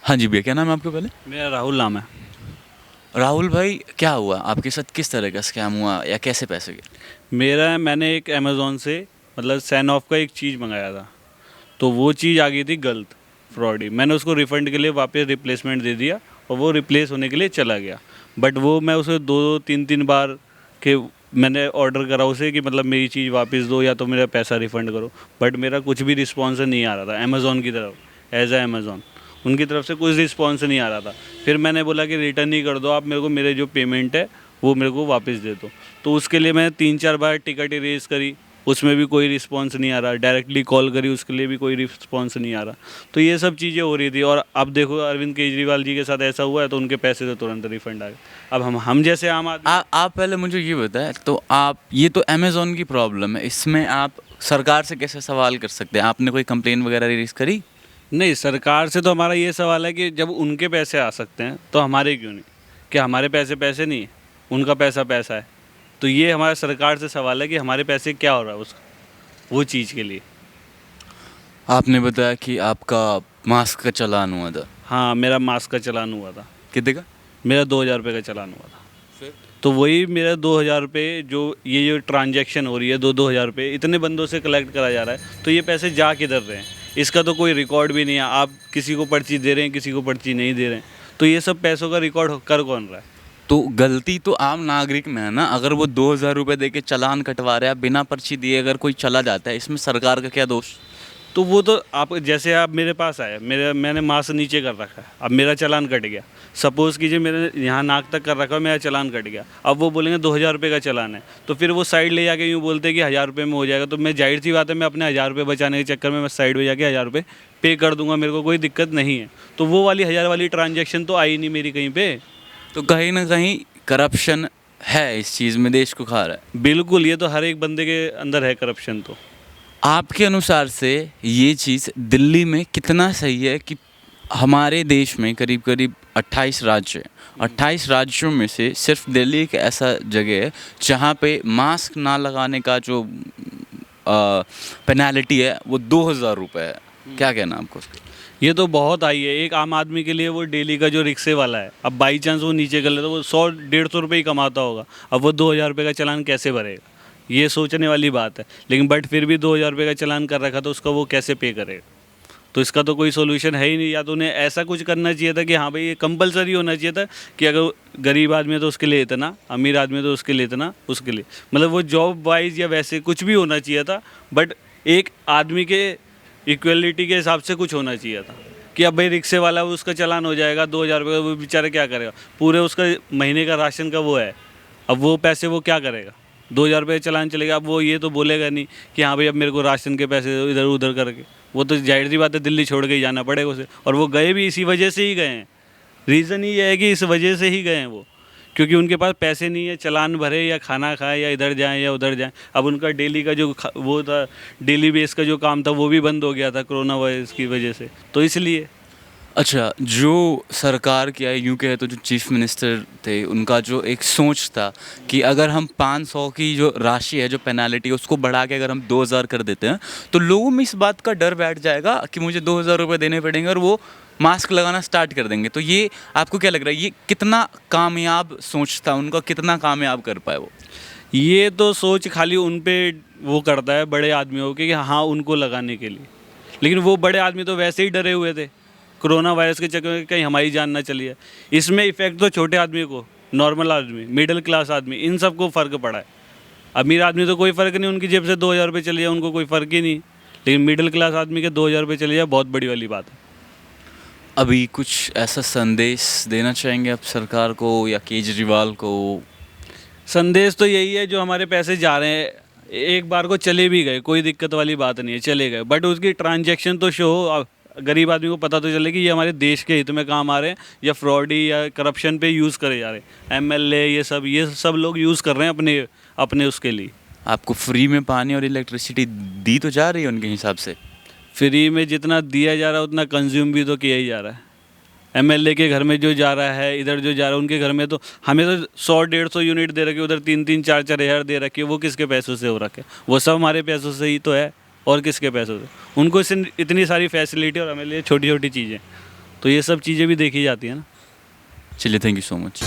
हाँ जी भैया, क्या नाम है आपका पहले? मेरा राहुल नाम है। राहुल भाई, क्या हुआ आपके साथ? किस तरह का स्कैम हुआ या कैसे पैसे गए? मैंने एक अमेज़ोन से मतलब सैन ऑफ का एक चीज़ मंगाया था। तो वो चीज़ आ गई थी गलत, फ्रॉडी। मैंने उसको रिफ़ंड के लिए वापस रिप्लेसमेंट दे दिया और वो रिप्लेस होने के लिए चला गया। बट वो मैं उसे दो दो तीन तीन बार के मैंने ऑर्डर करा उसे कि मतलब मेरी चीज़ वापस दो या तो मेरा पैसा रिफ़ंड करो। बट मेरा कुछ भी रिस्पॉन्स नहीं आ रहा था अमेज़ोन की तरफ। एज ए अमेज़ोन उनकी तरफ से कुछ रिस्पॉन्स नहीं आ रहा था। फिर मैंने बोला कि रिटर्न ही कर दो आप मेरे को, मेरे जो पेमेंट है वो मेरे को वापस दे दो। तो उसके लिए मैंने 3-4 बार टिकट इरेज करी, उसमें भी कोई रिस्पॉन्स नहीं आ रहा। डायरेक्टली कॉल करी, उसके लिए भी कोई रिस्पॉन्स नहीं आ रहा। तो ये सब चीज़ें हो रही थी। और अब देखो अरविंद केजरीवाल जी के साथ ऐसा हुआ है तो उनके पैसे तो तुरंत रिफंड आ गए। अब हम जैसे आम आदमी। आप पहले मुझे ये बताएं, तो आप ये तो अमेज़ॉन की प्रॉब्लम है, इसमें आप सरकार से कैसे सवाल कर सकते हैं? आपने कोई कंप्लेन वगैरह रेज़ करी? नहीं, सरकार से तो हमारा ये सवाल है कि जब उनके पैसे आ सकते हैं तो हमारे क्यों नहीं? क्या हमारे पैसे पैसे नहीं है? उनका पैसा पैसा है। तो ये हमारा सरकार से सवाल है कि हमारे पैसे क्या हो रहा है उसका, वो चीज़ के लिए। आपने बताया कि आपका मास्क का चालान हुआ था। हाँ, मेरा मास्क का चालान हुआ था। कितने का? मेरा 2000 रुपये का चालान हुआ था। तो वही मेरा 2000 रुपये जो ये जो ट्रांजैक्शन हो रही है, 2-2 हज़ार रुपये इतने बंदों से कलेक्ट करा जा रहा है। तो ये पैसे जा किधर रहे हैं? इसका तो कोई रिकॉर्ड भी नहीं है। आप किसी को पर्ची दे रहे हैं, किसी को पर्ची नहीं दे रहे हैं। तो ये सब पैसों का रिकॉर्ड कर कौन रहा है? तो गलती तो आम नागरिक में है ना। अगर वो 2,000 रुपये दे के चालान कटवा रहे हैं, बिना पर्ची दिए अगर कोई चला जाता है, इसमें सरकार का क्या दोष? तो वो तो आप जैसे आप मेरे पास आए, मैंने मास्क नीचे कर रखा है, अब मेरा चालान कट गया। सपोज़ कीजिए मेरे यहाँ नाक तक कर रखा है, मेरा चालान कट गया। अब वो बोलेंगे 2000 रुपये का चालान है। तो फिर वो साइड ले जाके यूँ बोलते हैं कि 1000 रुपये में हो जाएगा। तो मैं जाहिर सी बात है, मैं अपने 1000 रुपये बचाने के चक्कर में मैं साइड में जाके 1000 रुपये पे कर दूंगा, मेरे को कोई दिक्कत नहीं है। तो वो वाली 1000 वाली ट्रांजेक्शन तो आई नहीं मेरी कहीं पे। तो कहीं ना कहीं करप्शन है इस चीज़ में, देश को खा रहा है। बिल्कुल, ये तो हर एक बंदे के अंदर है करप्शन तो। आपके अनुसार से ये चीज़ दिल्ली में कितना सही है कि हमारे देश में करीब करीब 28 राज्य हैं, 28 राज्यों में से सिर्फ दिल्ली एक ऐसा जगह है जहाँ पे मास्क ना लगाने का जो पेनल्टी है वो 2,000 रुपये है। क्या कहना आपको उसके? ये तो बहुत आई है एक आम आदमी के लिए। वो डेली का जो रिक्शे वाला है, अब बाई चांस वो नीचे कर ले तो वो 100-150 रुपये ही कमाता होगा। अब वो 2000 रुपये का चालान कैसे भरेगा? ये सोचने वाली बात है। लेकिन बट फिर भी 2000 रुपये का चालान कर रखा तो उसका वो कैसे पे करेगा? तो इसका तो कोई सोल्यूशन है ही नहीं। या तो उन्हें ऐसा कुछ करना चाहिए था कि हाँ भाई, ये कंपलसरी होना चाहिए था कि अगर गरीब आदमी है तो उसके लिए इतना, अमीर आदमी है तो उसके लिए इतना, उसके लिए मतलब वो जॉब वाइज या वैसे कुछ भी होना चाहिए था। बट एक आदमी के इक्वलिटी के हिसाब से कुछ होना चाहिए था कि अब भाई रिक्शे वाला वो उसका चालान हो जाएगा 2000 रुपये का, वो बेचारा क्या करेगा? पूरे उसका महीने का राशन का वो है, अब वो पैसे वो क्या करेगा? 2000 रुपये चालान चलेगा। अब वो ये तो बोलेगा नहीं कि हाँ भाई अब मेरे को राशन के पैसे दो इधर उधर करके। वो तो जाहिर सी बात है, दिल्ली छोड़ के ही जाना पड़ेगा उसे। और वो गए भी इसी वजह से ही गए हैं। रीज़न ही ये है कि इस वजह से ही गए हैं वो, क्योंकि उनके पास पैसे नहीं है चालान भरे या खाना खाए या इधर जाएं या उधर जाएं। अब उनका डेली का जो वो था, डेली बेस का जो काम था वो भी बंद हो गया था कोरोना वायरस की वजह से। तो इसलिए अच्छा, जो सरकार की आई, यूँ कहे तो जो चीफ मिनिस्टर थे, उनका जो एक सोच था कि अगर हम 500 की जो राशि है, जो पेनल्टी है, उसको बढ़ा के अगर हम 2,000 कर देते हैं तो लोगों में इस बात का डर बैठ जाएगा कि मुझे 2,000 रुपये देने पड़ेंगे और वो मास्क लगाना स्टार्ट कर देंगे। तो ये आपको क्या लग रहा है, ये कितना कामयाब सोच था उनका, कितना कामयाब कर पाए वो? ये तो सोच खाली उन पे वो करता है बड़े आदमियों के कि हाँ उनको लगाने के लिए। लेकिन वो बड़े आदमी तो वैसे ही डरे हुए थे कोरोना वायरस के चक्कर में, कहीं हमारी जान ना चली है। इसमें इफेक्ट तो छोटे आदमी को, नॉर्मल आदमी, मिडिल क्लास आदमी, इन सबको फ़र्क पड़ा है। अमीर आदमी तो कोई फ़र्क नहीं, उनकी जेब से 2000 रुपये चले जाए उनको कोई फ़र्क ही नहीं। लेकिन मिडिल क्लास आदमी के 2000 रुपये चले जाए बहुत बड़ी वाली बात है। अभी कुछ ऐसा संदेश देना चाहेंगे आप सरकार को या केजरीवाल को? संदेश तो यही है, जो हमारे पैसे जा रहे हैं एक बार को चले भी गए, कोई दिक्कत वाली बात नहीं है, चले गए, बट उसकी ट्रांजैक्शन तो शो हो। गरीब आदमी को पता तो चले कि ये हमारे देश के हित में काम आ रहे हैं या फ्रॉडी या करप्शन पे यूज़ करे जा रहे हैं। एमएलए ये सब लोग यूज़ कर रहे हैं अपने अपने उसके लिए। आपको फ्री में पानी और इलेक्ट्रिसिटी दी तो जा रही है उनके हिसाब से? फ्री में जितना दिया जा रहा है उतना कंज्यूम भी तो किया ही जा रहा है। एमएलए के घर में जो जा रहा है, इधर जो जा रहा है उनके घर में, तो हमें तो 100-150 यूनिट दे रखे, उधर 3-3 4-4 हज़ार दे रखे। वो किसके पैसों से हो रखे? वो सब हमारे पैसों से ही तो है, और किसके पैसों से? उनको इतनी सारी फैसिलिटी और हमें लिए छोटी छोटी चीज़ें। तो ये सब चीज़ें भी देखी जाती है ना। चलिए, थैंक यू सो मच।